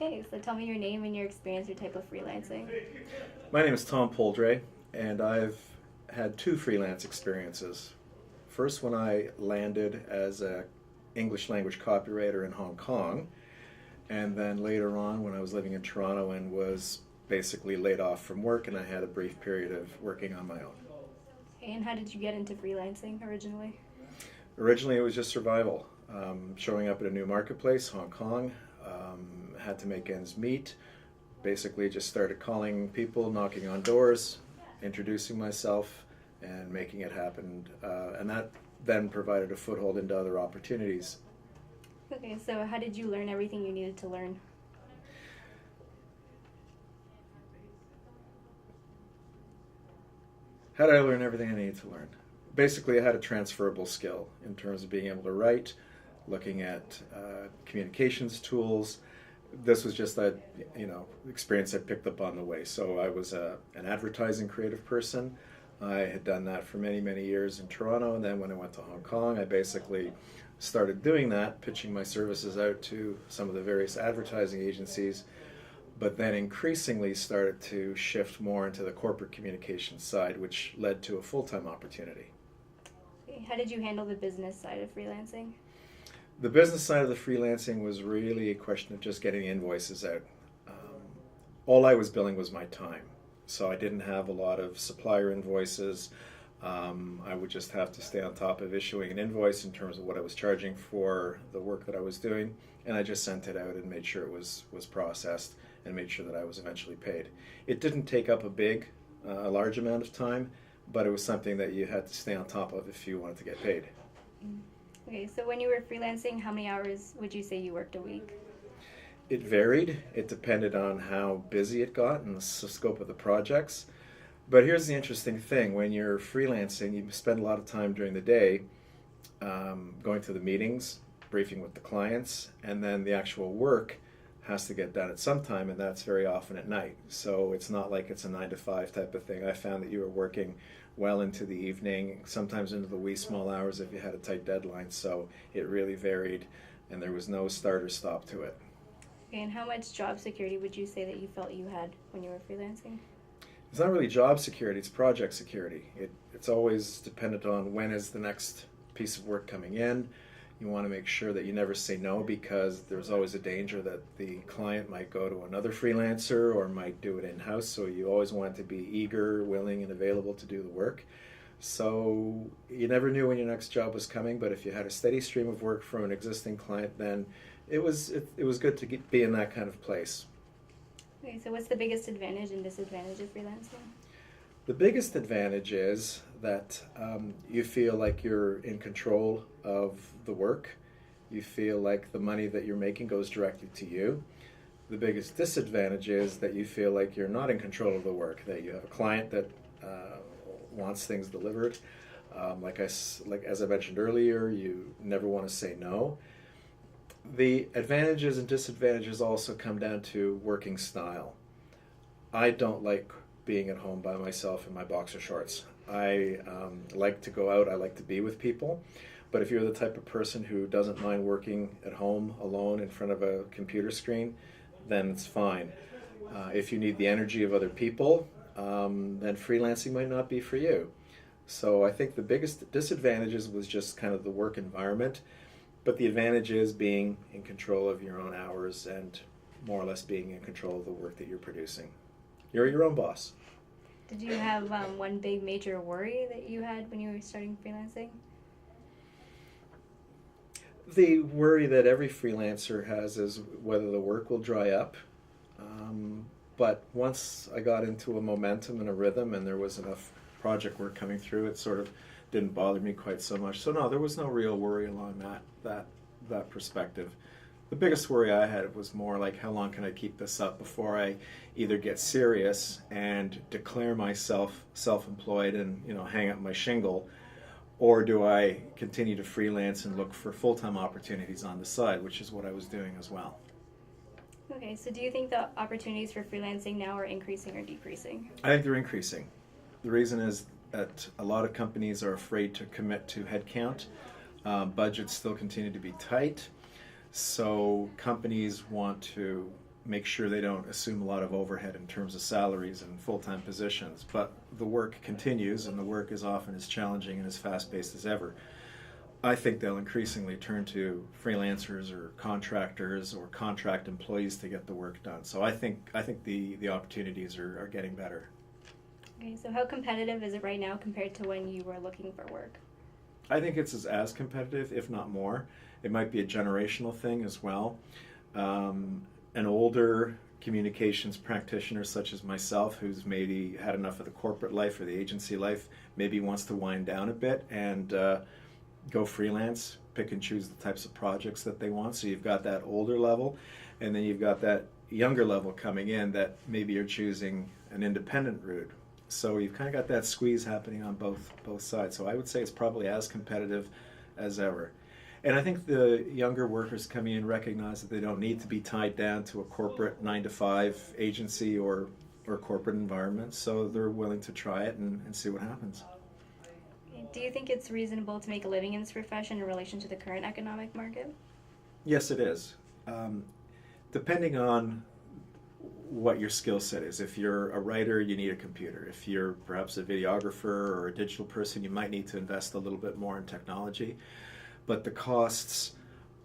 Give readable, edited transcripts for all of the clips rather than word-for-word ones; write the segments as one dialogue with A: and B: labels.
A: Okay, so tell me your name and your experience, your type of freelancing.
B: My name is tompoldre, and I've had two freelance experiences. First, when I landed as a English language copywriter in Hong Kong, and then later on when I was living in Toronto and was basically laid off from work, and I had a brief period of working on my own.
A: Okay, and how did you get into freelancing originally?
B: Originally, it was just survival. Showing up at a new marketplace, Hong Kong, had to make ends meet. Basically, just started calling people, knocking on doors, introducing myself, and making it happen. And that then provided a foothold into other opportunities.
A: Okay, so how did you learn everything you needed to learn?
B: How did I learn everything I needed to learn? Basically, I had a transferable skill in terms of being able to write, looking at communications tools. This was just that experience I picked up on the way. So I was an advertising creative person. I had done that for many years in Toronto, and then when I went to Hong Kong, I basically started doing that, pitching my services out to some of the various advertising agencies, but then increasingly started to shift more into the corporate communications side, which led to a full-time opportunity.
A: Okay, how did you handle the business side of freelancing?
B: The business side of the freelancing was really a question of just getting invoices out. All I was billing was my time, so I didn't have a lot of supplier invoices. I would just have to stay on top of issuing an invoice in terms of what I was charging for the work that I was doing, and I just sent it out and made sure it was processed and made sure that I was eventually paid. It didn't take up a large amount of time, but it was something that you had to stay on top of if you wanted to get paid.
A: Okay, so when you were freelancing, how many hours would you say you worked a week?
B: It varied. It depended on how busy it got and the scope of the projects. But here's the interesting thing. When you're freelancing, you spend a lot of time during the day going to the meetings, briefing with the clients, and then the actual work has to get done at some time, and that's very often at night. So it's not like it's a 9 to 5 type of thing. I found that you were working well into the evening, sometimes into the wee small hours if you had a tight deadline. So it really varied, and there was no start or stop to it.
A: Okay, and how much job security would you say that you felt you had when you were freelancing?
B: It's not really job security, it's project security. It's always dependent on when is the next piece of work coming in. You want to make sure that you never say no, because there's always a danger that the client might go to another freelancer or might do it in-house. So you always want to be eager, willing, and available to do the work. So you never knew when your next job was coming, but if you had a steady stream of work from an existing client, then it was good to be in that kind of place.
A: Okay, so what's the biggest advantage and disadvantage of freelancing?
B: The biggest advantage is that you feel like you're in control of the work. You feel like the money that you're making goes directly to you. The biggest disadvantage is that you feel like you're not in control of the work, that you have a client that wants things delivered. As I mentioned earlier, you never want to say no. The advantages and disadvantages also come down to working style. I don't like being at home by myself in my boxer shorts. I like to go out, I like to be with people, but if you're the type of person who doesn't mind working at home alone in front of a computer screen, then it's fine. If you need the energy of other people, then freelancing might not be for you. So I think the biggest disadvantages was just kind of the work environment, but the advantage is being in control of your own hours and more or less being in control of the work that you're producing. You're your own boss.
A: Did you have one big major worry that you had when you were starting freelancing?
B: The worry that every freelancer has is whether the work will dry up. But once I got into a momentum and a rhythm and there was enough project work coming through, it sort of didn't bother me quite so much. So no, there was no real worry along that perspective. The biggest worry I had was more like, how long can I keep this up before I either get serious and declare myself self-employed and hang up my shingle, or do I continue to freelance and look for full-time opportunities on the side, which is what I was doing as well.
A: Okay, so do you think the opportunities for freelancing now are increasing or decreasing?
B: I think they're increasing. The reason is that a lot of companies are afraid to commit to headcount. Budgets still continue to be tight. So companies want to make sure they don't assume a lot of overhead in terms of salaries and full-time positions. But the work continues, and the work is often as challenging and as fast-paced as ever. I think they'll increasingly turn to freelancers or contractors or contract employees to get the work done. So I think the opportunities are getting better.
A: Okay, so how competitive is it right now compared to when you were looking for work?
B: I think it's as competitive, if not more. It might be a generational thing as well. An older communications practitioner such as myself, who's maybe had enough of the corporate life or the agency life, maybe wants to wind down a bit and go freelance, pick and choose the types of projects that they want. So you've got that older level, and then you've got that younger level coming in that maybe you're choosing an independent route. So you've kind of got that squeeze happening on both sides. So I would say it's probably as competitive as ever. And I think the younger workers coming in recognize that they don't need to be tied down to a corporate 9-to-5 agency or corporate environment. So they're willing to try it and see what happens.
A: Do you think it's reasonable to make a living in this profession in relation to the current economic market?
B: Yes, it is. Depending on what your skill set is. If you're a writer, you need a computer. If you're perhaps a videographer or a digital person, you might need to invest a little bit more in technology. But the costs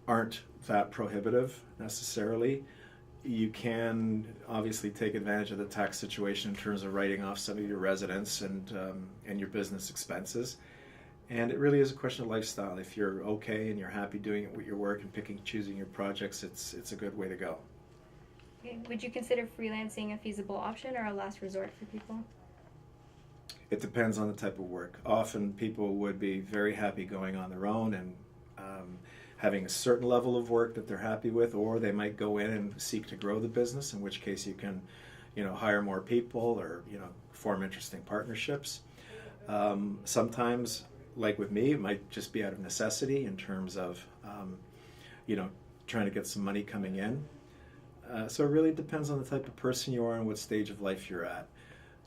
B: aren't that prohibitive necessarily. You can obviously take advantage of the tax situation in terms of writing off some of your residence and your business expenses. And it really is a question of lifestyle. If you're okay and you're happy doing it with your work and choosing your projects, it's a good way to go.
A: Okay. Would you consider freelancing a feasible option or a last resort for people?
B: It depends on the type of work. Often people would be very happy going on their own and having a certain level of work that they're happy with, or they might go in and seek to grow the business, in which case you can, hire more people or, form interesting partnerships. Sometimes, like with me, it might just be out of necessity in terms of, trying to get some money coming in. So it really depends on the type of person you are and what stage of life you're at.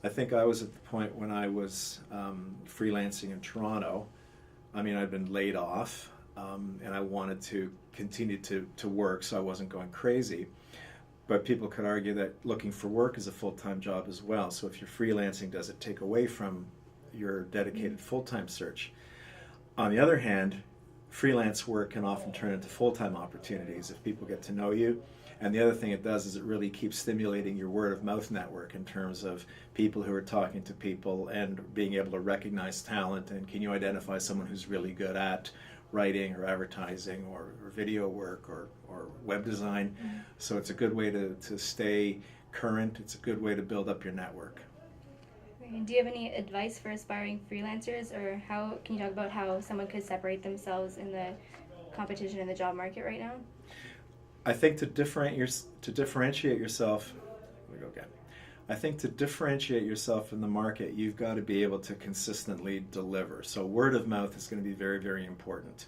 B: I think I was at the point when I was freelancing in Toronto. I'd been laid off, and I wanted to continue to work, so I wasn't going crazy. But people could argue that looking for work is a full-time job as well. So if you're freelancing, does it take away from your dedicated full-time search? On the other hand, freelance work can often turn into full-time opportunities if people get to know you. And the other thing it does is it really keeps stimulating your word-of-mouth network in terms of people who are talking to people and being able to recognize talent. And can you identify someone who's really good at writing or advertising or video work or web design? Mm-hmm. So it's a good way to stay current. It's a good way to build up your network.
A: And do you have any advice for aspiring freelancers, or can you talk about how someone could separate themselves in the competition in the job market right now?
B: I think to differentiate yourself, I think to differentiate yourself in the market, you've got to be able to consistently deliver. So word of mouth is going to be very, very important.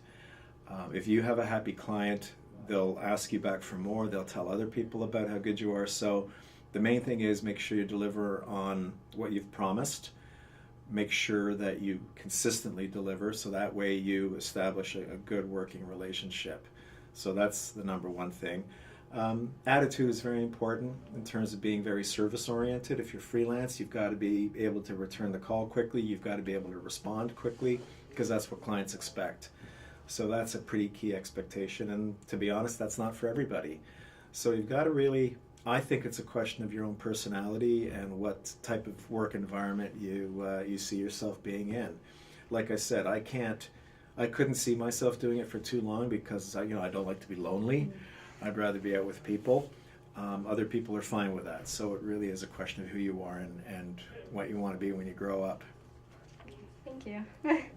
B: If you have a happy client, they'll ask you back for more. They'll tell other people about how good you are. So the main thing is make sure you deliver on what you've promised. Make sure that you consistently deliver, so that way you establish a good working relationship. So that's the number one thing. Attitude is very important in terms of being very service oriented. If you're freelance, you've got to be able to return the call quickly. You've got to be able to respond quickly, because that's what clients expect. So that's a pretty key expectation. And to be honest, that's not for everybody. So you've got to really, I think it's a question of your own personality and what type of work environment you see yourself being in. Like I said, I couldn't see myself doing it for too long because I don't like to be lonely. I'd rather be out with people. Other people are fine with that. So it really is a question of who you are and what you want to be when you grow up.
A: Thank you. Thanks.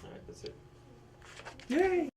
C: All right, that's it.
B: Yay!